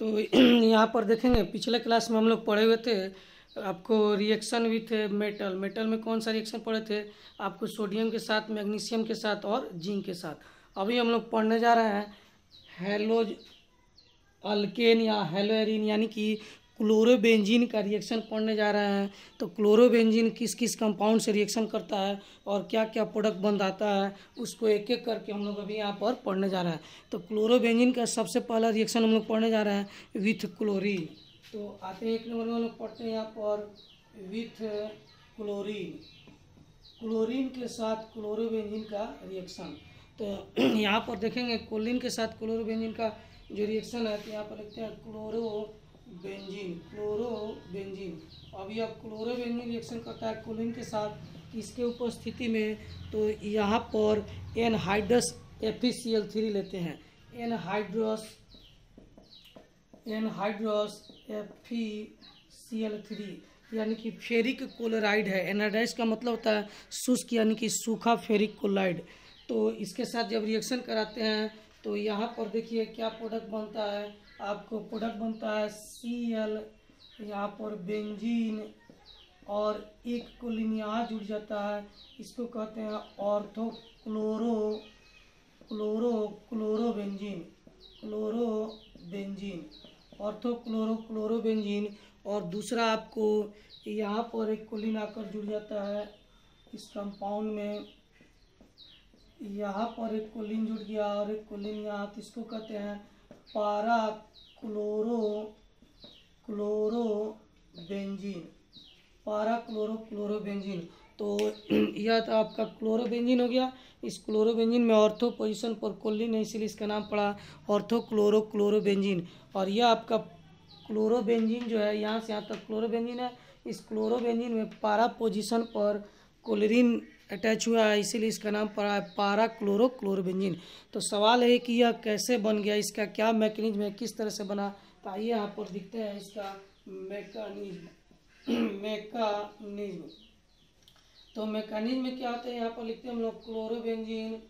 तो यहाँ पर देखेंगे पिछले क्लास में हम लोग पढ़े हुए थे आपको रिएक्शन विथ मेटल। मेटल में कौन सा रिएक्शन पढ़े थे आपको? सोडियम के साथ, मैग्नीशियम के साथ और जिंक के साथ। अभी हम लोग पढ़ने जा रहे हैं हेलोज अल्केन या हेलोएरिन यानी कि क्लोरोबेंजीन का रिएक्शन पढ़ने जा रहे हैं। तो क्लोरोबेंजीन किस किस कंपाउंड से रिएक्शन करता है और क्या क्या प्रोडक्ट बनाता है उसको एक एक करके हम लोग अभी यहाँ पर पढ़ने जा रहे हैं। तो क्लोरोबेंजीन का सबसे पहला रिएक्शन हम लोग पढ़ने जा रहे हैं विथ क्लोरीन। तो आते हैं एक नंबर में हम लोग पढ़ते हैं यहाँ पर विथ क्लोरीन। क्लोरीन के साथ क्लोरोबेंजीन का रिएक्शन। तो यहाँ पर देखेंगे क्लोरीन के साथ क्लोरोबेंजीन का जो रिएक्शन है तो यहाँ पर लिखते हैं क्लोरोबेंजीन। क्लोरोबेंजीन अभी अब क्लोरोबेंजीन रिएक्शन करता है क्लोरीन के साथ किसके उपस्थिति में? तो यहाँ पर एनहाइड्रस FeCl3 लेते हैं। एनहाइड्रस FeCl3 यानी कि फेरिक क्लोराइड है। एनहाइड्राइड का मतलब होता है शुष्क यानी कि सूखा फेरिक क्लोराइड। तो इसके साथ जब रिएक्शन कराते हैं तो यहाँ पर देखिए क्या प्रोडक्ट बनता है। आपको प्रोडक्ट बनता है Cl, यहाँ पर बेंजीन और एक कोलिन यहाँ जुड़ जाता है, इसको कहते हैं क्लोरोबेंजीन। और दूसरा आपको यहाँ पर एक कोलिन आकर जुड़ जाता है इस कंपाउंड में, यहाँ पर एक कोलिन जुड़ गया और एक कोलिन यहाँ, तो इसको कहते हैं पारा क्लोरोबेंजीन। तो यह तो आपका क्लोरोबेंजीन हो गया। इस क्लोरोबेंजीन में ऑर्थो पोजीशन पर कोलिन है इसलिए इसका नाम पड़ा ऑर्थो क्लोरोबेंजीन। और यह आपका क्लोरोबेंजीन जो है यहाँ से यहाँ तक क्लोरोबेंजीन है। इस क्लोरोबेंजीन में पारा पोजीशन पर क्लोरीन अटैच हुआ है इसीलिए इसका नाम पड़ा है पारा क्लोरोबेंजीन। तो सवाल है कि यह कैसे बन गया, इसका क्या मैकेनिज्म है, किस तरह से बना? तो आइए यहाँ पर दिखते हैं इसका मैकेनिज्म। तो मैकेनिज्म में क्या होता है यहाँ पर लिखते हैं हम लोग क्लोरोबेंजीन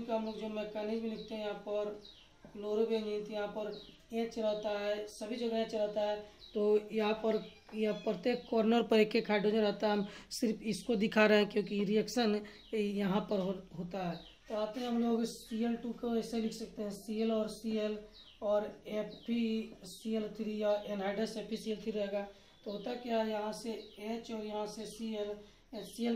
का हम लोग जो मैकेनिज्म लिखते हैं यहाँ पर क्लोरोबेंजीन, तो यहाँ पर H रहता है, सभी जगह H रहता है। तो यहाँ पर यह प्रत्येक कॉर्नर पर एक एक हाइड्रोजन रहता है। हम सिर्फ इसको दिखा रहे हैं क्योंकि रिएक्शन यहाँ पर होता है। तो आते हैं हम लोग Cl2 को ऐसे लिख सकते हैं Cl और Cl और FeCl3 या एनहाइड्रस FeCl3 रहेगा। तो होता क्या है यहाँ से H और यहाँ से Cl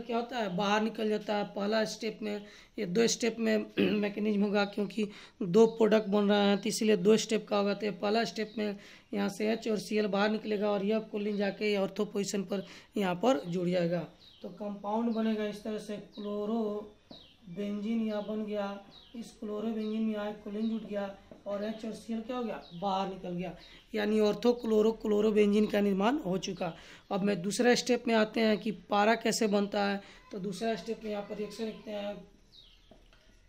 क्या होता है बाहर निकल जाता है। पहला स्टेप में, ये दो स्टेप में मैकेनिज्म होगा क्योंकि दो प्रोडक्ट बन रहा है तो इसीलिए दो स्टेप का होगा। तो पहला स्टेप में यहाँ से H और Cl बाहर निकलेगा और यह कोलिन जाके ऑर्थो पोजीशन पर यहाँ पर जुड़ जाएगा। तो कंपाउंड बनेगा इस तरह से क्लोरोबेंजीन यहाँ बन गया। इस क्लोरोबेंजीन में यहाँ कोलिन जुट गया और H और Cl क्या हो गया बाहर निकल गया, यानी ऑर्थो क्लोरोबेंजीन का निर्माण हो चुका। अब मैं दूसरा स्टेप में आते हैं कि पारा कैसे बनता है। तो दूसरा स्टेप में यहाँ पर रिएक्शन लिखते हैं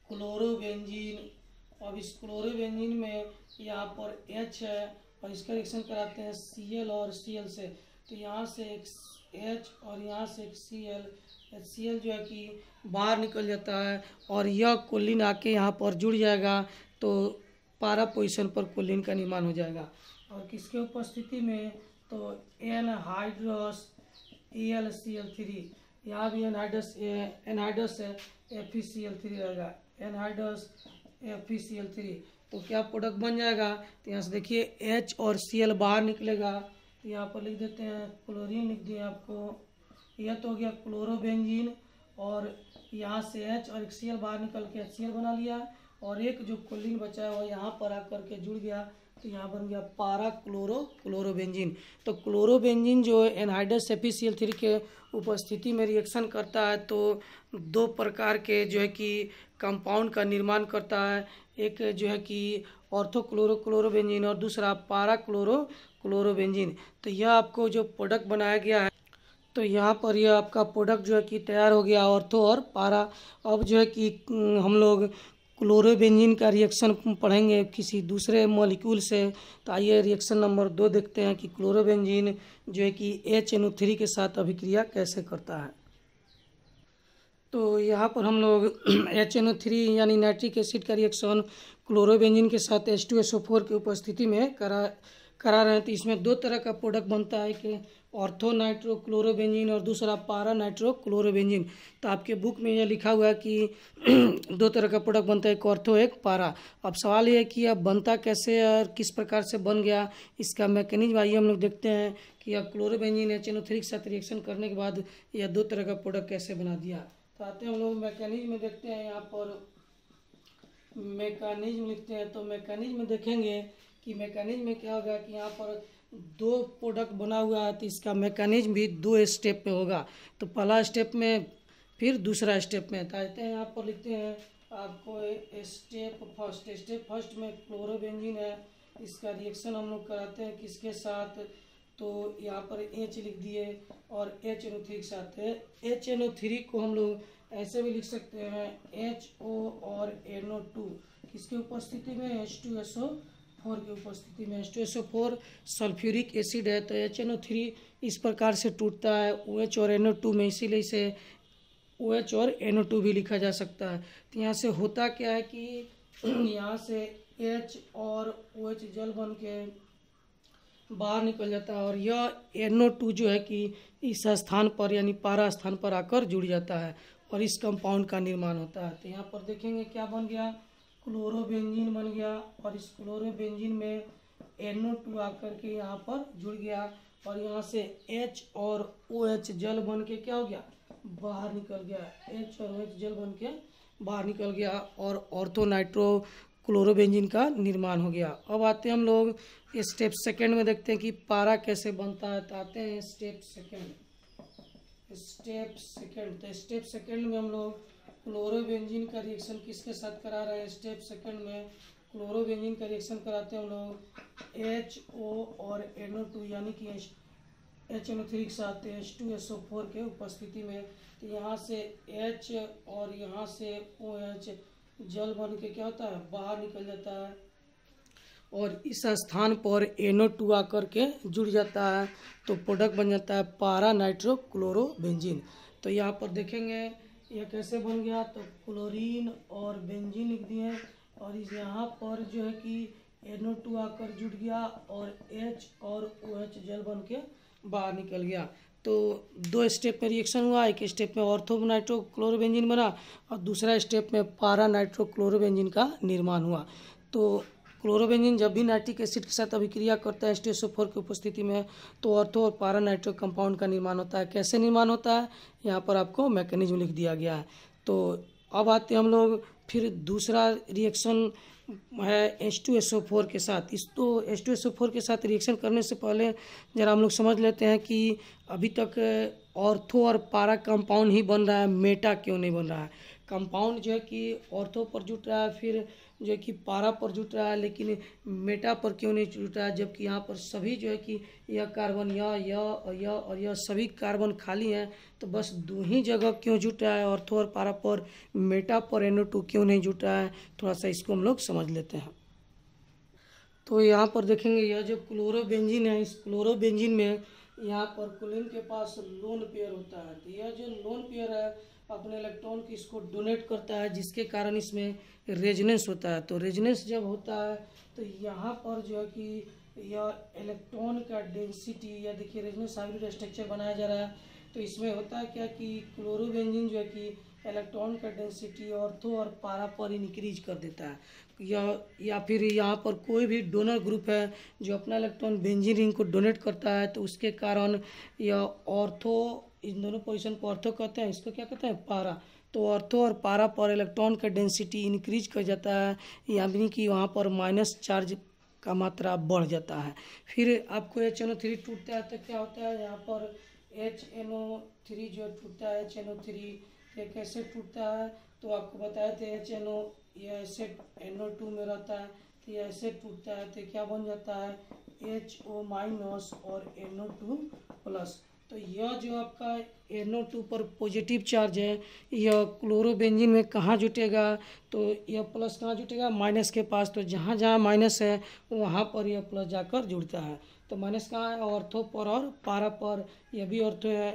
क्लोरोबेंजीन। अब इस क्लोरोबेंजीन में यहाँ पर H है और इसका रिएक्शन कराते हैं Cl और Cl से। तो यहाँ से एक H और यहाँ से एक Cl जो है कि बाहर निकल जाता है और यह कोलिन आके यहाँ पर जुड़ जाएगा। तो पारा पोजीशन पर कोलिन का निर्माण हो जाएगा। और किसके उपस्थिति में? तो एनहाइड्रस AlCl3, यहाँ भी एनहाइड्रस FeCl3 रहेगा। एनहाइड्रस FeCl3 तो क्या प्रोडक्ट बन जाएगा? तो यहाँ से देखिए H और Cl बाहर निकलेगा। तो यहाँ पर लिख देते हैं क्लोरीन, लिख दिए आपको। यह तो हो गया क्लोरोबेंजीन और यहाँ से H और Cl बाहर निकल के HCl बना लिया और एक जो कोलिन बचा है वो यहाँ पर आकर के जुड़ गया। तो यहाँ बन गया पारा क्लोरोबेंजीन। तो क्लोरोबेंजीन जो एनहाइड्रस FeCl3 के उपस्थिति में रिएक्शन करता है तो दो प्रकार के जो है कि कंपाउंड का निर्माण करता है। एक जो है कि ऑर्थो क्लोरोबेंजीन और दूसरा पारा क्लोरोबेंजीन। तो यह आपको जो प्रोडक्ट बनाया गया है तो यहाँ पर यह आपका प्रोडक्ट जो है कि तैयार हो गया ऑर्थो और पारा। अब जो है कि हम लोग क्लोरोबेंजीन का रिएक्शन पढ़ेंगे किसी दूसरे मॉलिक्यूल से। तो आइए रिएक्शन नंबर 2 देखते हैं कि क्लोरोबेंजीन जो है कि HNO3 के साथ अभिक्रिया कैसे करता है। तो यहाँ पर हम लोग HNO3 यानी नाइट्रिक एसिड का रिएक्शन क्लोरोबेंजीन के साथ H2SO4 की उपस्थिति में करा रहे हैं। तो इसमें दो तरह का प्रोडक्ट बनता है, कि ऑर्थो नाइट्रो क्लोरोबेंजीन और दूसरा पारा नाइट्रो क्लोरोबेंजीन। तो आपके बुक में यह लिखा हुआ है कि दो तरह का प्रोडक्ट बनता है, एक ऑर्थो एक पारा। अब सवाल ये है कि अब बनता कैसे और किस प्रकार से बन गया, इसका मैकेनिज्म आइए हम लोग देखते हैं कि अब क्लोरोबेंजीन HNO3 के साथ रिएक्शन करने के बाद यह दो तरह का प्रोडक्ट कैसे बना दिया। तो आते हैं हम लोग मैकेनिज्म में देखते हैं। यहाँ पर मैकेनिज्म लिखते हैं, तो मैकेनिज्म में देखेंगे कि मैकेनिज्म में क्या होगा कि यहाँ पर दो प्रोडक्ट बना हुआ है, तो इसका मैकेनिज्म भी दो स्टेप में होगा। तो पहला स्टेप में, फिर दूसरा स्टेप में। तो आते हैं यहाँ पर लिखते हैं आपको स्टेप फर्स्ट में क्लोरोबेंजीन है, इसका रिएक्शन हम लोग कराते हैं किसके साथ, तो यहाँ पर H लिख दिए और HNO3 के साथ है। HNO3 को हम लोग ऐसे भी लिख सकते हैं HO और NO2 किसके उपस्थिति में, H2SO4 की उपस्थिति में। H2SO4 सल्फ्यूरिक एसिड है, तो HNO3 इस प्रकार से टूटता है OH और NO2 में, इसीलिए इसे OH और NO2 भी लिखा जा सकता है। तो यहाँ से होता क्या है कि यहाँ से H और OH जल बन के बाहर निकल जाता है और यह NO2 जो है कि इस स्थान पर यानी पारा स्थान पर आकर जुड़ जाता है और इस कंपाउंड का निर्माण होता है। तो यहाँ पर देखेंगे क्या बन गया, क्लोरोबेंजीन बन गया और इस क्लोरोबेंजीन में NO2 आकर के यहाँ पर जुड़ गया और यहाँ से H और OH जल बन के क्या हो गया, बाहर निकल गया। H और OH जल बन के बाहर निकल गया और ऑर्थो नाइट्रो क्लोरोबेंजीन का निर्माण हो गया। अब आते हैं हम लोग स्टेप सेकंड में, देखते हैं कि पारा कैसे बनता है। तो आते हैं स्टेप सेकंड। तो स्टेप सेकंड में हम लोग क्लोरोबेंजीन का रिएक्शन किसके साथ करा रहे हैं, स्टेप सेकंड में क्लोरोबेंजीन का रिएक्शन कराते हैं हम लोग HO और NO2 यानी कि HNO3 के साथ H2SO4 के उपस्थिति में। तो यहाँ से H और यहाँ से OH जल बन के क्या होता है, बाहर निकल जाता है और इस स्थान पर NO2 आकर के जुड़ जाता है, तो प्रोडक्ट बन जाता है पारा नाइट्रो क्लोरोबेंजीन। तो यहाँ पर देखेंगे यह कैसे बन गया, तो क्लोरीन और बेंजीन लिख दिए और इस यहाँ पर जो है कि NO2 आकर जुड़ गया और H और OH जल बन के बाहर निकल गया। तो दो स्टेप में रिएक्शन हुआ, एक स्टेप में ऑर्थो नाइट्रो क्लोरोबेंजीन बना और दूसरा स्टेप में पारा नाइट्रो क्लोरोबेंजीन का निर्माण हुआ। तो क्लोरोबेंजीन जब भी नाइट्रिक एसिड के साथ अभिक्रिया करता है H2SO4 की उपस्थिति में, तो ऑर्थो और पारा नाइट्रो कंपाउंड का निर्माण होता है। कैसे निर्माण होता है, यहाँ पर आपको मैकेनिज्म लिख दिया गया है। तो अब आते हैं हम लोग फिर दूसरा रिएक्शन है H2SO4 के साथ। इस तो H2SO4 के साथ रिएक्शन करने से पहले जरा हम लोग समझ लेते हैं कि अभी तक ऑर्थो और पारा कंपाउंड ही बन रहा है, मेटा क्यों नहीं बन रहा है। कंपाउंड जो है कि ऑर्थो पर जुट रहा है, फिर जो है कि पारा पर जुट रहा है, लेकिन मेटा पर क्यों नहीं जुट रहा है, जबकि यहाँ पर सभी जो है कि यह कार्बन यह और यह सभी कार्बन खाली हैं। तो बस दो ही जगह क्यों जुट रहा है, ऑर्थो और पारा पर, मेटा पर NO2 क्यों नहीं जुट रहा है, थोड़ा सा इसको हम लोग समझ लेते हैं। तो यहाँ पर देखेंगे यह जो क्लोरोबेंजीन है, इस क्लोरोबेंजीन में यहाँ पर क्लोरीन के पास लोन पेयर होता है। तो यह जो लोन पेयर है अपने इलेक्ट्रॉन की इसको डोनेट करता है, जिसके कारण इसमें रेजोनेंस होता है। तो रेजोनेंस जब होता है तो यहाँ पर जो है कि यह इलेक्ट्रॉन का डेंसिटी, या देखिए रेजोनेंस हाइब्रिड स्ट्रक्चर बनाया जा रहा है। तो इसमें होता है क्या कि क्लोरोबेंजीन जो है कि इलेक्ट्रॉन का डेंसिटी ऑर्थो और पारा पर इंक्रीज कर देता है, या फिर यहाँ पर कोई भी डोनर ग्रुप है जो अपना इलेक्ट्रॉन बेंजीन रिंग को डोनेट करता है, तो उसके कारण यह ऑर्थो, इन दोनों पोजीशन को ऑर्थो कहते हैं, इसको क्या कहते हैं, पारा। तो ऑर्थो और पारा पर इलेक्ट्रॉन का डेंसिटी इंक्रीज कर जाता है, यानी कि वहाँ पर माइनस चार्ज का मात्रा बढ़ जाता है। फिर आपको HNO3 टूटता है तो क्या होता है, यहाँ पर HNO3 जो टूटता है, HNO3 ये कैसे टूटता है, तो आपको बताए थे HNO ये ऐसे NO2 में रहता है, तो ये ऐसे टूटता है तो क्या बन जाता है HO माइनस और NO2 प्लस। तो यह जो आपका NO2 पर पॉजिटिव चार्ज है, यह क्लोरोबेंजीन में कहाँ जुटेगा, तो यह प्लस कहाँ जुटेगा, माइनस के पास। तो जहाँ जहाँ माइनस है वहाँ पर यह प्लस जाकर जुड़ता है। तो माइनस कहाँ है, ऑर्थो पर और पारा पर। यह भी ऑर्थो है,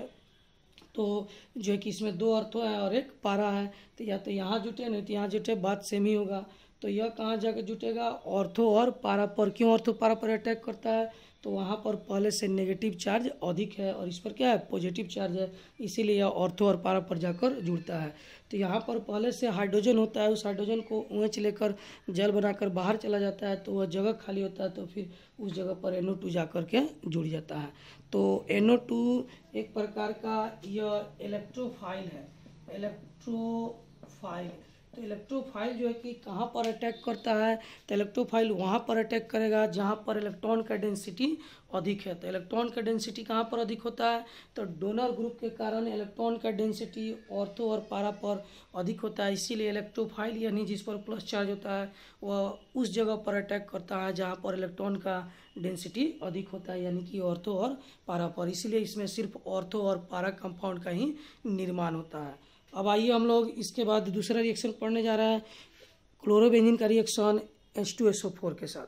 तो जो है कि इसमें दो ऑर्थो है और एक पारा है, तो या तो यहाँ जुटे नहीं तो यहाँ जुटे, बात सेम ही होगा। तो यह कहाँ जाकर जुटेगा, ऑर्थो और पारा पर। क्यों ऑर्थो पारा पर अटैक करता है, तो वहाँ पर पहले से नेगेटिव चार्ज अधिक है और इस पर क्या है, पॉजिटिव चार्ज है, इसीलिए यह ऑर्थो और पारा पर जाकर जुड़ता है। तो यहाँ पर पहले से हाइड्रोजन होता है, उस हाइड्रोजन को OH लेकर जल बनाकर बाहर चला जाता है, तो वह जगह खाली होता है, तो फिर उस जगह पर NO2 जाकर के जुड़ जाता है। तो NO2 एक प्रकार का यह इलेक्ट्रोफाइल है, इलेक्ट्रोफाइल। तो इलेक्ट्रोफाइल जो है कि कहाँ पर अटैक करता है, तो इलेक्ट्रोफाइल वहाँ पर अटैक करेगा जहाँ पर इलेक्ट्रॉन का डेंसिटी अधिक है। तो इलेक्ट्रॉन का डेंसिटी कहाँ पर अधिक होता है, तो डोनर ग्रुप के कारण इलेक्ट्रॉन का डेंसिटी ऑर्थो और पारा पर अधिक होता है, इसीलिए इलेक्ट्रोफाइल यानी जिस पर प्लस चार्ज होता है वह उस जगह पर अटैक करता है जहाँ पर इलेक्ट्रॉन का डेंसिटी अधिक होता है, यानी कि ऑर्थो और पारा पर। इसीलिए इसमें सिर्फ ऑर्थो और पारा कंपाउंड का ही निर्माण होता है। अब आइए हम लोग इसके बाद दूसरा रिएक्शन पढ़ने जा रहे हैं, क्लोरोबेंजीन का रिएक्शन H2SO4 के साथ।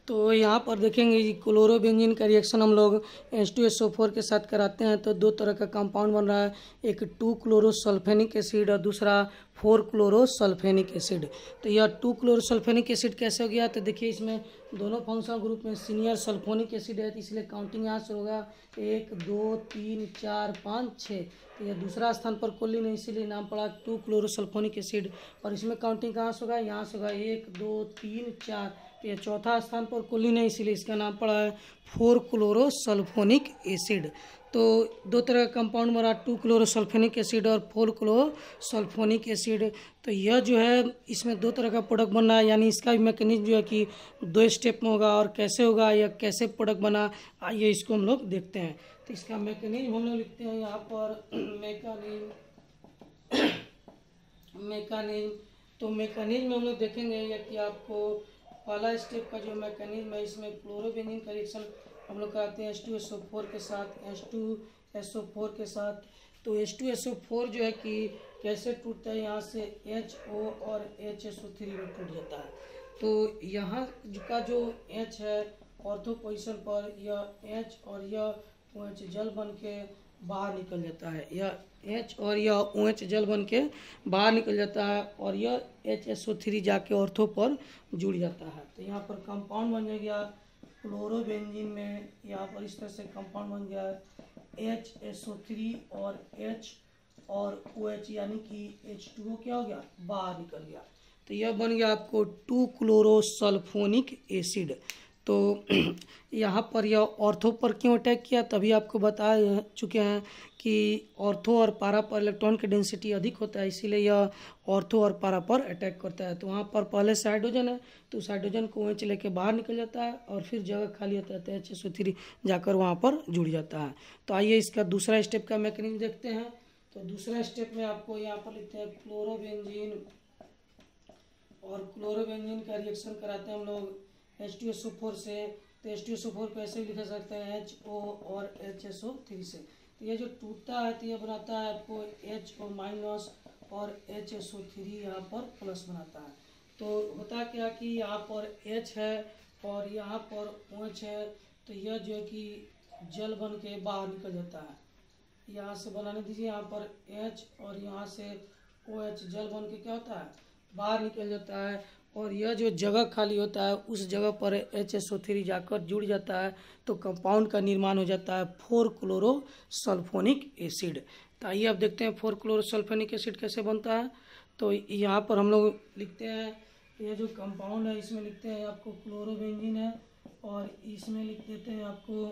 तो यहाँ पर देखेंगे कि क्लोरोबेंजीन का रिएक्शन हम लोग H2SO4 के साथ कराते हैं तो दो तरह का कंपाउंड बन रहा है, एक 2-क्लोरोसल्फेनिक एसिड और दूसरा 4-क्लोरोसल्फेनिक एसिड। तो यह 2-क्लोरोसल्फेनिक एसिड कैसे हो गया, तो देखिए इसमें दोनों फंक्शनल ग्रुप में सीनियर सल्फोनिक एसिड है, तो इसलिए काउंटिंग यहाँ से होगा 1 2 3 4 5 6। तो यह दूसरा स्थान पर कोलिन है, इसीलिए नाम पड़ा 2-क्लोरोसल्फोनिक एसिड। और इसमें काउंटिंग कहाँ से होगा, यहाँ से होगा 1 2 3 4। तो यह चौथा स्थान पर कोलिन है, इसीलिए इसका नाम पड़ा है 4-क्लोरोसल्फोनिक एसिड। तो दो तरह का कंपाउंड बना, 2-क्लोरोसल्फेनिक एसिड और 4-क्लोरोसल्फोनिक एसिड। तो यह जो है इसमें दो तरह का प्रोडक्ट बन रहा है, यानी इसका भी मैकेनिज्म जो है कि 2 स्टेप में होगा। और कैसे होगा या कैसे प्रोडक्ट बना, आइए इसको हम लोग देखते हैं। तो इसका मैकेनिज्म हम लोग लिखते हैं यहाँ पर मैकेनिज्म। तो मैकेनिज्म हम लोग देखेंगे या कि आपको पहला स्टेप का जो मैकेनिज्म है, इसमें क्लोरोबेंजीन का रिएक्शन हम लोग कराते हैं H2SO4 के साथ, H2SO4 के साथ। तो H2SO4 जो है कि कैसे टूटता है, यहाँ से HO और HSO3 में टूट जाता है। तो यहाँ का जो H है ऑर्थो पोजीशन पर, यह H और यह OH जल बन के बाहर निकल जाता है, यह H और यह OH जल बन के बाहर निकल जाता है और यह HSO3 जाके ऑर्थो पर जुड़ जाता है। तो यहाँ पर कंपाउंड बन गया क्लोरोबेंजीन में, यहाँ पर इस तरह से कंपाउंड बन गया है HSO3 और H और OH, यानी कि H2O क्या हो गया, बाहर निकल गया। तो यह बन गया आपको 2-क्लोरोसल्फोनिक एसिड। तो यहाँ पर यह ऑर्थो पर क्यों अटैक किया, तभी आपको बता चुके हैं कि ऑर्थो और पारा पर इलेक्ट्रॉन की डेंसिटी अधिक होता है, इसीलिए यह ऑर्थो और पारा पर अटैक करता है। तो वहाँ पर पहले से हाइड्रोजन है, तो उस हाइड्रोजन को OH लेके बाहर निकल जाता है और फिर जगह खाली होता है तो HSO3 जाकर वहाँ पर जुड़ जाता है। तो आइए इसका दूसरा स्टेप का मैकेनिज्म देखते हैं। तो दूसरा स्टेप में आपको यहाँ पर लिखते हैं क्लोरोबेंजीन, और क्लोरोबेंजीन का रिएक्शन कराते हैं हम लोग H2SO4 से। तो H2SO4 को ऐसे भी लिखा सकते हैं HO और HSO3 से। तो ये जो टूटता है तो ये बनाता है आपको HO माइनस और HSO3 यहाँ पर प्लस बनाता है। तो होता क्या कि यहाँ पर H है और यहाँ पर OH है, तो यह जो है कि जल बन के बाहर निकल जाता है। यहाँ से बनाने दीजिए, यहाँ पर H और यहाँ से OH जल बन के क्या होता है, बाहर निकल जाता है और यह जो जगह खाली होता है उस जगह पर HSO3 जाकर जुड़ जाता है, तो कंपाउंड का निर्माण हो जाता है 4-क्लोरोसल्फोनिक एसिड। तो आइए अब देखते हैं 4-क्लोरोसल्फोनिक एसिड कैसे बनता है। तो यहाँ पर हम लोग लिखते हैं, यह जो कंपाउंड है इसमें लिखते हैं आपको क्लोरोबेंजीन है और इसमें लिख देते हैं आपको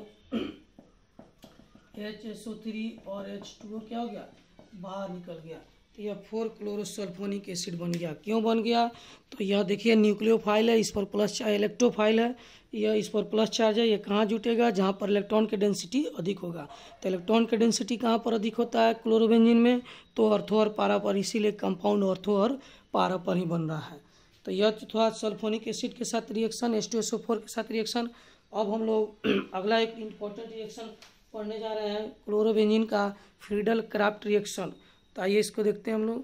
HSO3 और H2O क्या हो गया, बाहर निकल गया। तो यह 4-क्लोरोसल्फोनिक एसिड बन गया। क्यों बन गया, तो यह देखिए न्यूक्लियोफाइल है, इस पर प्लस चार्ज, इलेक्ट्रोफाइल है, यह इस पर प्लस चार्ज है। ये कहाँ जुटेगा, जहाँ पर इलेक्ट्रॉन की डेंसिटी अधिक होगा। तो इलेक्ट्रॉन की डेंसिटी कहाँ पर अधिक होता है क्लोरोबेंजीन में, तो ऑर्थो और पारा पर, इसीलिए कंपाउंड ऑर्थो और पारा पर ही बन रहा है। तो यह था सल्फोनिक एसिड के साथ रिएक्शन, H2SO4 के साथ रिएक्शन। अब हम लोग अगला एक इम्पोर्टेंट रिएक्शन पढ़ने जा रहे हैं, क्लोरोबेंजीन का फ्रीडल क्राफ्ट रिएक्शन। तो आइए इसको देखते हैं हम लोग।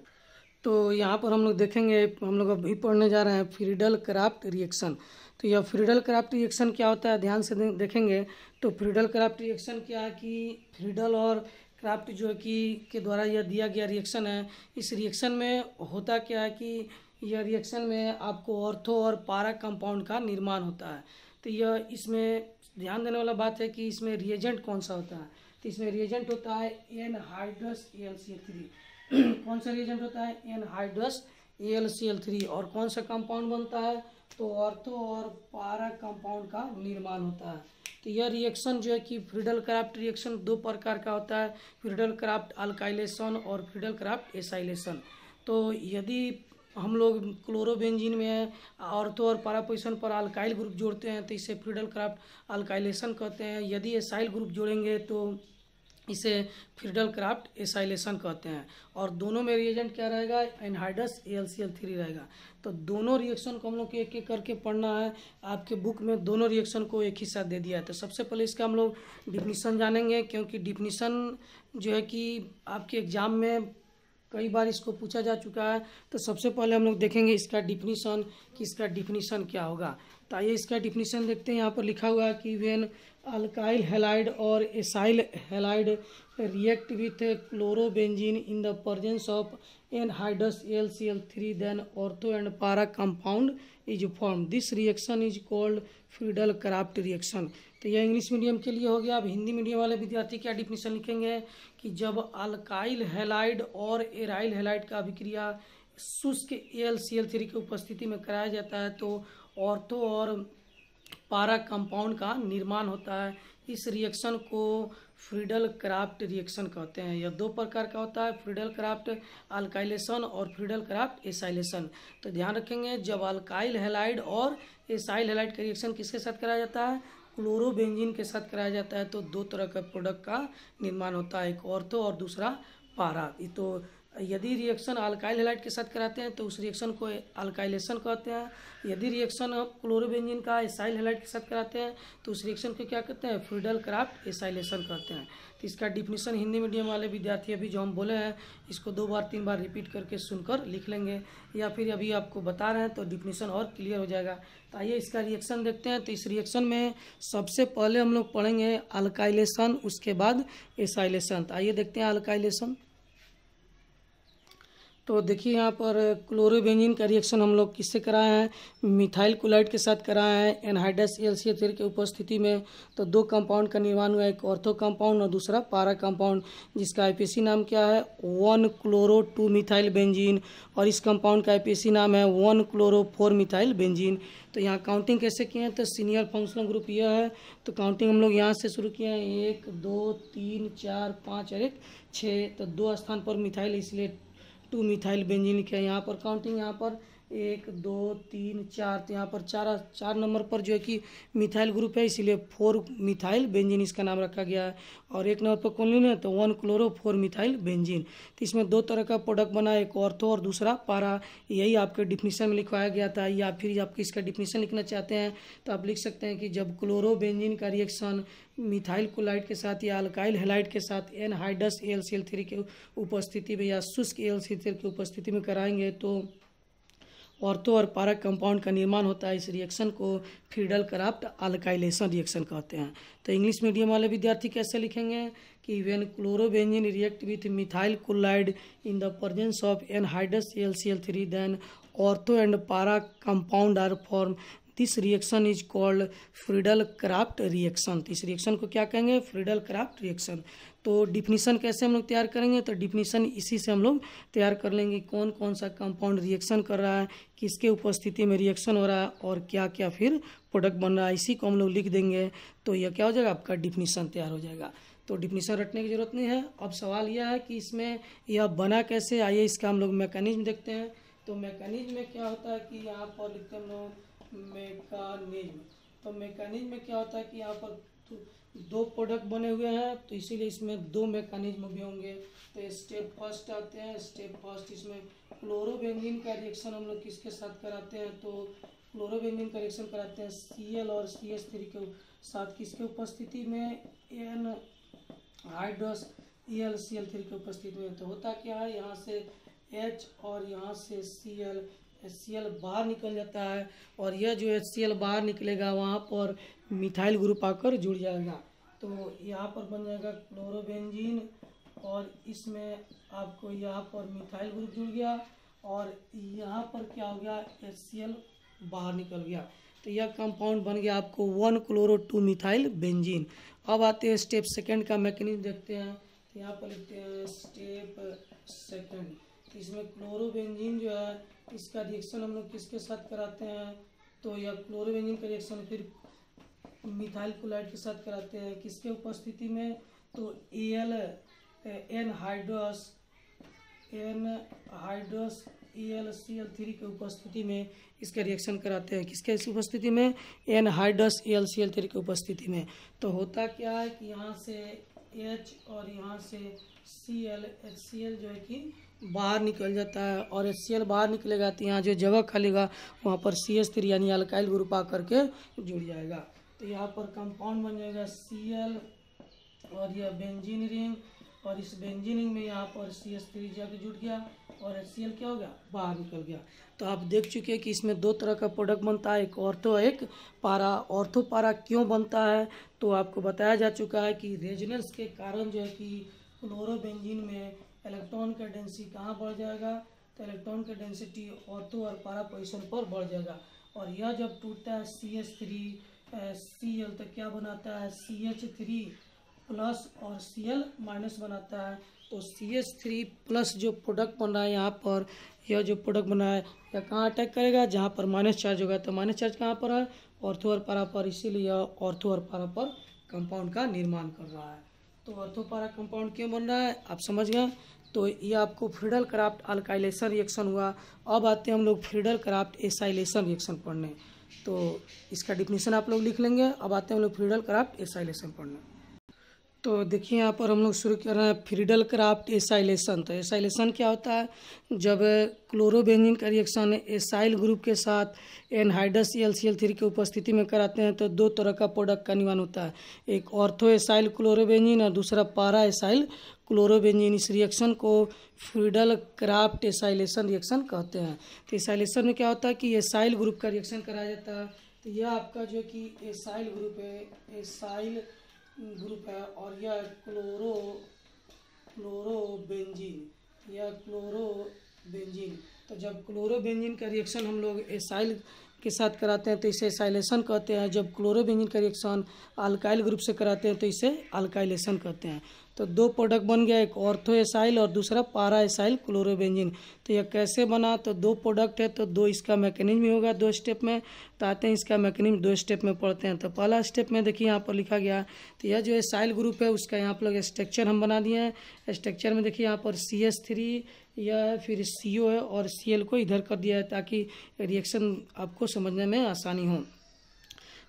तो यहाँ पर हम लोग देखेंगे, हम लोग अभी पढ़ने जा रहे हैं फ्रीडल क्राफ्ट रिएक्शन। तो यह फ्रीडल क्राफ्ट रिएक्शन क्या होता है, ध्यान से देखेंगे। तो फ्रीडल क्राफ्ट रिएक्शन क्या है कि फ्रीडल और क्राफ्ट जो है कि के द्वारा यह दिया गया रिएक्शन है। इस रिएक्शन में होता क्या है कि यह रिएक्शन में आपको ऑर्थो और पारा कंपाउंड का निर्माण होता है। तो यह इसमें ध्यान देने वाला बात है कि इसमें रिएजेंट कौन सा होता है। तो इसमें रिएजेंट होता है एनहाइड्रस AlCl3। कौन सा रिएजेंट होता है? Anhydrous AlCl3। और कौन सा कंपाउंड बनता है? तो ऑर्थो और पारा कंपाउंड का निर्माण होता है। तो यह रिएक्शन जो है कि फ्रीडल क्राफ्ट रिएक्शन दो प्रकार का होता है, फ्रीडल क्राफ्ट अल्काइलेशन और फ्रीडल क्राफ्ट एसाइलेशन। तो यदि हम लोग क्लोरोबेंजीन में ऑर्थो और पारा पोजीशन पर अल्काइल ग्रुप जोड़ते हैं तो इसे फ्रीडल क्राफ्ट अल्काइलेशन कहते हैं। यदि एसाइल ग्रुप जोड़ेंगे तो इसे फ्रीडल क्राफ्ट एसाइलेशन कहते हैं। और दोनों में रिएजेंट क्या रहेगा? एनहाइड्रस AlCl3 रहेगा। तो दोनों रिएक्शन को हम लोग एक एक करके पढ़ना है। आपके बुक में दोनों रिएक्शन को एक ही साथ दे दिया है। तो सबसे पहले इसका हम लोग डिफिनीसन जानेंगे, क्योंकि डिफिनीसन जो है कि आपके एग्जाम में कई बार इसको पूछा जा चुका है। तो सबसे पहले हम लोग देखेंगे इसका डिफिनीसन कि इसका डिफिनीसन क्या होगा। तो आइए इसका डिफिनीसन देखते हैं। यहाँ पर लिखा हुआ है कि व्हेन अल्काइल हैलाइड और acyl halide react with chlorobenzene in the presence of anhydrous AlCl3 then ortho and para compound is form. This reaction is called Friedel Crafts reaction. तो यह इंग्लिश मीडियम के लिए हो गया। अब हिंदी मीडियम वाले विद्यार्थी क्या डिफिनीशन लिखेंगे कि जब अल्काइल हैलाइड और एराइल हैलाइड का अभिक्रिया शुष्क AlCl3 की उपस्थिति में कराया जाता है तो ऑर्थो और पारा कंपाउंड का निर्माण होता है। इस रिएक्शन को फ्रीडल क्राफ्ट रिएक्शन कहते हैं। यह दो प्रकार का होता है, फ्रीडल क्राफ्ट अल्काइलेशन और फ्रीडल क्राफ्ट एसाइलेशन। तो ध्यान रखेंगे, जब अल्काइल हैलाइड और एसाइल हैलाइड का रिएक्शन किसके साथ कराया जाता है? क्लोरोबेंजीन के साथ कराया जाता है। तो दो तरह का प्रोडक्ट का निर्माण होता है, एक ऑर्थो और दूसरा पारा। तो यदि रिएक्शन अल्काइल हैलाइड के साथ कराते हैं तो उस रिएक्शन को अल्काइलेशन कहते हैं। यदि रिएक्शन क्लोरोबेंजीन का एसाइल हैलाइड के साथ कराते हैं तो उस रिएक्शन को क्या कहते हैं? फ्रीडल क्राफ्ट एसाइलेशन कहते हैं। तो इसका डिफिनीसन हिंदी मीडियम वाले विद्यार्थी अभी जो हम बोले हैं इसको 2 बार 3 बार रिपीट करके सुनकर लिख लेंगे, या फिर अभी आपको बता रहे हैं तो डिफिनीसन और क्लियर हो जाएगा। तो आइए इसका रिएक्शन देखते हैं। तो इस रिएक्शन में सबसे पहले हम लोग पढ़ेंगे अल्काइलेशन, उसके बाद एसाइलेशन। तो आइए देखते हैं अल्काइलेशन। तो देखिए यहाँ पर क्लोरोबेंजीन का रिएक्शन हम लोग किससे कराए हैं? मिथाइल क्लोराइड के साथ कराए हैं एनहाइड्रस AlCl3 की उपस्थिति में। तो दो कंपाउंड का निर्माण हुआ, एक ऑर्थो कंपाउंड और दूसरा पारा कंपाउंड, जिसका IPAC नाम क्या है? 1-chloro-2-मिथाइल बेंजीन। और इस कंपाउंड का IPAC नाम है 1-chloro-4-मिथाइल बेंजीन। तो यहाँ काउंटिंग कैसे किए हैं? तो सीनियर फंक्शनल ग्रुप यह है। तो काउंटिंग हम लोग यहाँ से शुरू किए हैं, 1 2 3 4 5 और 1 6। तो 2 स्थान पर मिथाइल, इसलिए 2 मिथाइल बेंजीन लिखे हैं। यहाँ पर काउंटिंग, यहाँ पर 1 2 3 4। तो यहाँ पर 4 नंबर पर जो है कि मिथाइल ग्रुप है, इसीलिए 4 मिथाइल बेंजीन इसका नाम रखा गया है। और 1 नंबर पर कौन लेना है? तो 1-chloro-4 मिथाइल बेंजीन। तो इसमें 2 तरह का प्रोडक्ट बना, एक ऑर्थो और दूसरा पारा। यही आपके डिफिनीशन में लिखवाया गया था। या फिर आप इसका डिफिनीशन लिखना चाहते हैं तो आप लिख सकते हैं कि जब क्लोरोबेंजीन का रिएक्शन मिथाइल क्लोराइड के साथ या अल्काइल हैलाइड के साथ एनहाइड्रस AlCl3 की उपस्थिति में या शुष्क AlCl3 की उपस्थिति में कराएंगे तो ऑर्थो और पारा कंपाउंड का निर्माण होता है। इस रिएक्शन को फ्रीडल क्राफ्ट अल्काइलेशन रिएक्शन कहते हैं। तो इंग्लिश मीडियम वाले विद्यार्थी कैसे लिखेंगे कि when chlorobenzene react with methyl chloride in the presence of anhydrous AlCl3 then ortho and para compound are form. This reaction is called Friedel Crafts reaction. इस reaction को क्या कहेंगे? Friedel Crafts reaction. तो डिफिनीसन कैसे हम लोग तैयार करेंगे? तो डिफिनीसन इसी से हम लोग तैयार कर लेंगे, कौन कौन सा कंपाउंड रिएक्शन कर रहा है, किसके उपस्थिति में रिएक्शन हो रहा है और क्या क्या फिर प्रोडक्ट बन रहा है, इसी को हम लोग लिख देंगे। तो यह क्या हो जाएगा? आपका डिफिनीसन तैयार हो जाएगा। तो डिफिनीसन रटने की जरूरत नहीं है। अब सवाल यह है कि इसमें यह बना कैसे। आइए इसका हम लोग मैकेनिज्म देखते हैं। तो मैकेनिज्म में क्या होता है कि यहाँ पर लिखते हैं हम लोग मैकेनिज्म। तो मैकेनिज्म में क्या होता है कि यहाँ पर 2 प्रोडक्ट बने हुए हैं, तो इसीलिए इसमें 2 मैकेनिज्म भी होंगे। तो स्टेप फर्स्ट आते हैं। स्टेप फर्स्ट इसमें क्लोरोबेंजीन का रिएक्शन हम लोग किसके साथ कराते हैं? तो क्लोरोबेंजीन का रिएक्शन कराते हैं Cl और CH3 के साथ, किसके उपस्थिति में? एनहाइड्रस AlCl3 की उपस्थिति में। तो होता क्या है, यहाँ से H और यहाँ से Cl बाहर निकल जाता है, और यह जो HCl बाहर निकलेगा वहाँ पर मिथाइल ग्रुप आकर जुड़ जाएगा। तो यहाँ पर बन जाएगा क्लोरोबेंजीन और इसमें आपको यहाँ पर मिथाइल ग्रुप जुड़ गया और यहाँ पर क्या हो गया, HCl बाहर निकल गया। तो यह कंपाउंड बन गया आपको 1-chloro-2-मिथाइल बेंजीन। अब आते हैं स्टेप सेकंड का मैकेनिज्म देखते हैं। तो यहाँ पर लिखते हैं स्टेप सेकंड। तो इसमें क्लोरोबेंजीन जो है इसका रिएक्शन हम लोग किसके साथ कराते हैं, तो यह क्लोरोबेंजीन का रिएक्शन फिर मिथाइल क्लोराइड के साथ कराते हैं किसके उपस्थिति में, तो एनहाइड्रस AlCl3 के उपस्थिति में इसका रिएक्शन कराते हैं। किसके उपस्थिति में, एनहाइड्रस AlCl3 के उपस्थिति में। तो होता क्या है कि यहाँ से H और यहाँ से Cl HCl जो है कि बाहर निकल जाता है और HCl बाहर निकलेगा तो यहाँ जो जगह खालीगा वहाँ पर CH3 यानी अल्काइल ग्रुप आकर के जुड़ जाएगा। तो यहाँ पर कंपाउंड बन जाएगा Cl और यह बेंजीन रिंग और इस बेंजीन रिंग में यहाँ पर CH3 जाके जुड़ गया और HCl क्या हो गया, बाहर निकल गया। तो आप देख चुके हैं कि इसमें दो तरह का प्रोडक्ट बनता है, एक ऑर्थो एक पारा। ऑर्थो पारा क्यों बनता है तो आपको बताया जा चुका है कि रेजोनेंस के कारण जो है कि क्लोरोबेंजीन में इलेक्ट्रॉन का डेंसिटी कहाँ बढ़ जाएगा, तो इलेक्ट्रॉन का डेंसिटी ऑर्थो और पारा पोजीशन पर बढ़ जाएगा। और यह जब टूटता है CH3Cl तो क्या बनाता है, CH3 प्लस और Cl माइनस बनाता है। तो CH3 प्लस जो प्रोडक्ट बन रहा है यहाँ पर, यह जो प्रोडक्ट बना है यह कहाँ अटैक करेगा, जहाँ पर माइनस चार्ज होगा। तो माइनस चार्ज कहाँ पर है, ऑर्थो और पारा पर, इसीलिए यह ऑर्थो और पारा पर कंपाउंड का निर्माण कर रहा है। तो ऑर्थो पारा कंपाउंड क्यों बन रहा है आप समझ गए। तो ये आपको फ्रीडल क्राफ्ट अल्काइलेशन रिएक्शन हुआ। अब आते हैं हम लोग फ्रीडल क्राफ्ट एसाइलेशन रिएक्शन पढ़ने। तो इसका डिफिनीशन आप लोग लिख लेंगे। अब आते हैं हम लोग फ्रीडल क्राफ्ट एसाइलेशन पढ़ने। तो देखिए यहाँ पर हम लोग शुरू कर रहे हैं फ्रीडल क्राफ्ट एसाइलेशन। तो एसाइलेशन क्या होता है, जब क्लोरोबेंजीन का रिएक्शन एसाइल ग्रुप के साथ एनहाइड्रस AlCl3 की उपस्थिति में कराते हैं तो दो तरह का प्रोडक्ट का निर्माण होता है, एक ऑर्थो एसाइल क्लोरोबेंजीन और दूसरा पारा एसाइल क्लोरोबेंजीन। इस रिएक्शन को फ्रीडल क्राफ्ट एसाइलेशन रिएक्शन कहते हैं। तो एसाइलेशन में क्या होता है कि एसाइल ग्रुप का रिएक्शन कराया जाता है। तो यह आपका जो कि एसाइल ग्रुप है, एसाइल ग्रुप है और यह क्लोरोबेंजीन। तो जब क्लोरोबेंजीन का रिएक्शन हम लोग एसाइल के साथ कराते हैं तो इसे एसाइलेशन कहते हैं। जब क्लोरोबेंजीन का रिएक्शन अल्काइल ग्रुप से कराते हैं तो इसे अल्काइलेशन कहते हैं। तो दो प्रोडक्ट बन गया, एक ऑर्थो एसाइल और दूसरा पारा एसाइल क्लोरोबेंजीन। तो यह कैसे बना, तो दो प्रोडक्ट है तो दो इसका मैकेनिज्म भी होगा दो स्टेप में। तो आते हैं इसका मैकेनिज्म दो स्टेप में पढ़ते हैं। तो पहला स्टेप में देखिए यहाँ पर लिखा गया, तो यह जो एसाइल ग्रुप है उसका यहाँ पर लोग स्ट्रक्चर हम बना दिए हैं। स्ट्रक्चर में देखिए यहाँ पर CH3 यह फिर CO है और Cl को इधर कर दिया है ताकि रिएक्शन आपको समझने में आसानी हो।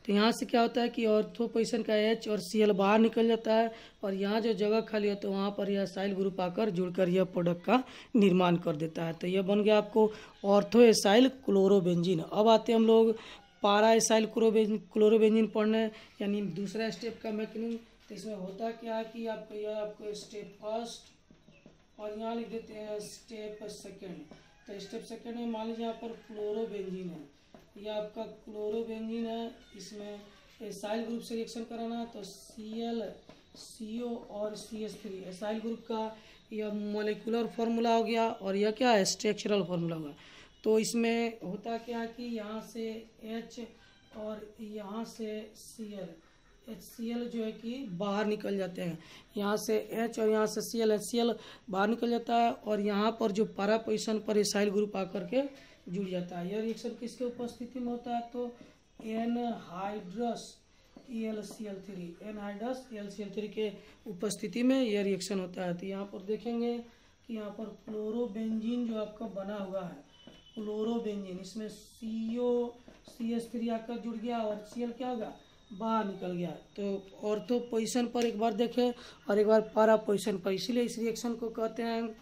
तो यहाँ से क्या होता है कि ऑर्थो पोजीशन का H और Cl बाहर निकल जाता है और यहाँ जो जगह खाली है तो वहाँ पर यह एसाइल ग्रुप आकर जुड़कर यह प्रोडक्ट का निर्माण कर देता है। तो यह बन गया आपको ऑर्थो एसाइल क्लोरोबेंजीन। अब आते हैं हम लोग पारा एसाइल क्लोरोबेंजीन पढ़ने, यानी दूसरा स्टेप का मैकेनिज्म। तो इसमें होता क्या है कि आपको स्टेप फर्स्ट और यहाँ लिख देते हैं स्टेप सेकेंड। तो स्टेप सेकेंड में मान लीजिए यहाँ पर क्लोरोबेंजीन है, यह आपका क्लोरोबेंजीन है, इसमें एसाइल ग्रुप से रिएक्शन कराना है। तो Cl CO और CH3 एसाइल ग्रुप का यह मोलिकुलर फार्मूला हो गया और यह क्या है, स्ट्रक्चरल फार्मूला होगा। तो इसमें होता क्या है कि यहाँ से H और यहाँ से HCl जो है कि बाहर निकल जाते हैं। यहाँ से H और यहाँ से HCl बाहर निकल जाता है और यहाँ पर जो पारा पोजीशन पर एसाइल ग्रुप आकर के जुड़ जाता है। यह रिएक्शन किसके उपस्थिति में होता है, तो एनहाइड्रस AlCl3 के उपस्थिति में यह रिएक्शन होता है। तो यहाँ पर देखेंगे कि यहाँ पर क्लोरोबेंजीन जो आपका बना हुआ है, क्लोरोबेंजीन, इसमें CH3 आकर जुड़ गया और Cl क्या होगा, बाहर निकल गया। तो ऑर्थो पोजीशन पर एक बार देखें और एक बार पारा पोजीशन पर, इसीलिए इस रिएक्शन को कहते हैं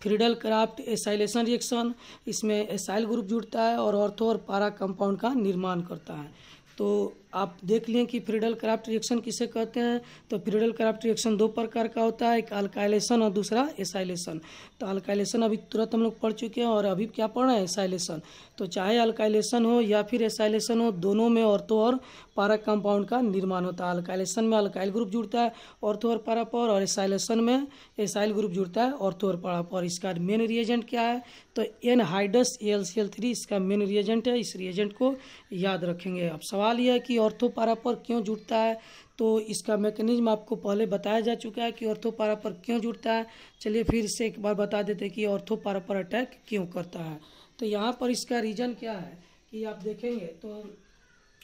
फ्रीडल क्राफ्ट एसाइलेशन रिएक्शन। इसमें एसाइल ग्रुप जुड़ता है और ऑर्थो और पारा कंपाउंड का निर्माण करता है। तो आप देख लें कि फ्रीडल क्राफ्ट रिएक्शन किसे कहते हैं। तो फ्रीडल क्राफ्ट रिएक्शन दो प्रकार का होता है, एक अल्काइलेशन और दूसरा एसाइलेशन। तो अल्काइलेशन अभी तुरंत हम लोग पढ़ चुके हैं और अभी क्या पढ़ रहे हैं, एसाइलेशन। तो चाहे अल्काइलेशन हो या फिर एसाइलेशन हो, दोनों में ऑर्थो और पारा कंपाउंड का निर्माण होता है। अल्काइलेशन में अल्काइल ग्रुप जुड़ता है ऑर्थो और पारा पर, और एसाइलेशन में एसाइल ग्रुप जुड़ता है ऑर्थो और पारा पर। इसका मेन रिएजेंट क्या है, तो एनहाइड्रस AlCl3 इसका मेन रिएजेंट है। इस रिएजेंट को याद रखेंगे। अब सवाल यह है कि ऑर्थो पारा पर क्यों जुड़ता है, तो इसका मैकेनिज्म आपको पहले बताया जा चुका है कि ऑर्थो पारा पर क्यों जुड़ता है। चलिए फिर से एक बार बता देते हैं कि ऑर्थो पारा पर अटैक क्यों करता है। तो यहाँ पर इसका रीजन क्या है कि आप देखेंगे तो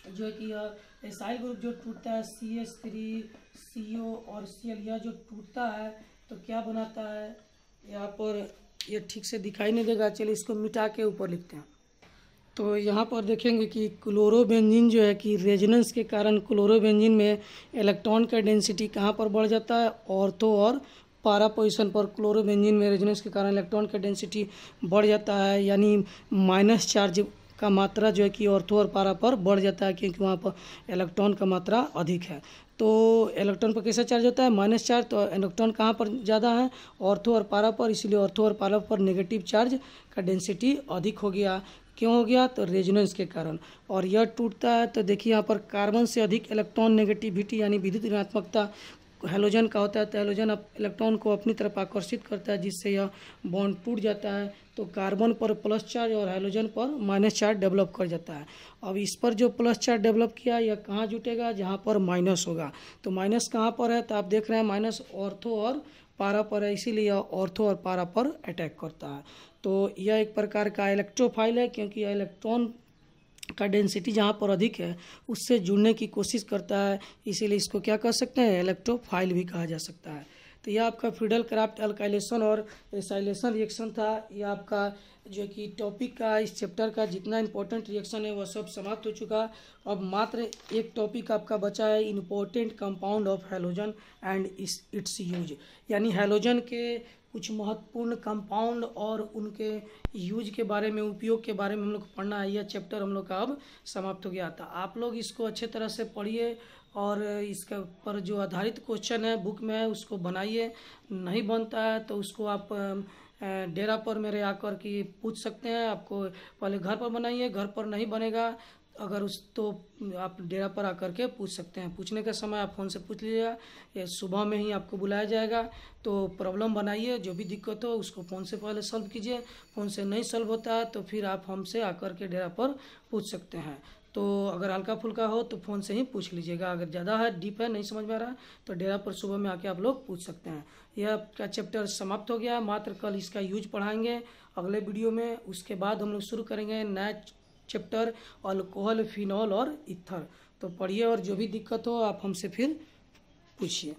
जो है कि एसाइल ग्रुप जो टूटता है CH3 CO और Cl, यह जो टूटता है तो क्या बनाता है, यहाँ पर ये ठीक से दिखाई नहीं देगा, चलिए इसको मिटा के ऊपर लिखते हैं। तो यहाँ पर देखेंगे कि क्लोरोबेंजीन जो है कि रेजोनेंस के कारण क्लोरोबेंजीन में इलेक्ट्रॉन का डेंसिटी कहाँ पर बढ़ जाता है, ऑर्थो और पारा पोजीशन पर। क्लोरोबेंजीन में रेजोनेंस के कारण इलेक्ट्रॉन का डेंसिटी बढ़ जाता है, यानी माइनस चार्ज का मात्रा जो है कि ऑर्थो और पारा पर बढ़ जाता है, क्योंकि वहाँ पर इलेक्ट्रॉन का मात्रा अधिक है। तो इलेक्ट्रॉन पर कैसा चार्ज होता है, माइनस चार्ज। तो इलेक्ट्रॉन कहाँ पर ज़्यादा है, ऑर्थो और पारा पर, इसीलिए ऑर्थो और पारा पर नेगेटिव चार्ज का डेंसिटी अधिक हो गया। क्यों हो गया, तो रेजोनेंस के कारण। और यह टूटता है तो देखिए यहाँ पर कार्बन से अधिक इलेक्ट्रॉन नेगेटिविटी यानी विद्युत ऋणात्मकता हैलोजन का होता है। तो हैलोजन इलेक्ट्रॉन को अपनी तरफ आकर्षित करता है, जिससे यह बॉन्ड टूट जाता है। तो कार्बन पर प्लस चार्ज और हैलोजन पर माइनस चार्ज डेवलप कर जाता है। अब इस पर जो प्लस चार्ज डेवलप किया यह कहाँ जुटेगा, जहाँ पर माइनस होगा। तो माइनस कहाँ पर है, तो आप देख रहे हैं माइनस ऑर्थो और पारा पर है, इसीलिए यह ऑर्थो और पारा पर अटैक करता है। तो यह एक प्रकार का इलेक्ट्रोफाइल है, क्योंकि यह इलेक्ट्रॉन का डेंसिटी जहाँ पर अधिक है उससे जुड़ने की कोशिश करता है, इसीलिए इसको क्या कह सकते हैं, इलेक्ट्रोफाइल भी कहा जा सकता है। तो यह आपका फ्रीडल क्राफ्ट अल्काइलेशन और एसाइलेशन रिएक्शन था। यह आपका जो कि टॉपिक का इस चैप्टर का जितना इंपॉर्टेंट रिएक्शन है वह सब समाप्त हो चुका। अब मात्र एक टॉपिक आपका बचा है, important compound of halogen and it's use, यानी हैलोजन के कुछ महत्वपूर्ण कंपाउंड और उनके यूज के बारे में, उपयोग के बारे में हम लोग को पढ़ना है। यह चैप्टर हम लोग का अब समाप्त हो गया था। आप लोग इसको अच्छे तरह से पढ़िए और इसके पर जो आधारित क्वेश्चन है बुक में है उसको बनाइए। नहीं बनता है तो उसको आप डेरा पर मेरे आकर के पूछ सकते हैं। आपको पहले घर पर बनाइए, घर पर नहीं बनेगा अगर उस तो आप डेरा पर आकर के पूछ सकते हैं। पूछने का समय आप फ़ोन से पूछ लीजिएगा, या सुबह में ही आपको बुलाया जाएगा। तो प्रॉब्लम बनाइए, जो भी दिक्कत हो उसको फ़ोन से पहले सॉल्व कीजिए। फ़ोन से नहीं सॉल्व होता है तो फिर आप हमसे आकर के डेरा पर पूछ सकते हैं। तो अगर हल्का फुल्का हो तो फ़ोन से ही पूछ लीजिएगा, अगर ज़्यादा है डीप है नहीं समझ में आ रहा तो डेरा पर सुबह में आके आप लोग पूछ सकते हैं। यह आपका चैप्टर समाप्त हो गया। मात्र कल इसका यूज पढ़ाएंगे अगले वीडियो में। उसके बाद हम लोग शुरू करेंगे नया चैप्टर अल्कोहल, फिनॉल और ईथर। तो पढ़िए और जो भी दिक्कत हो आप हमसे फिर पूछिए।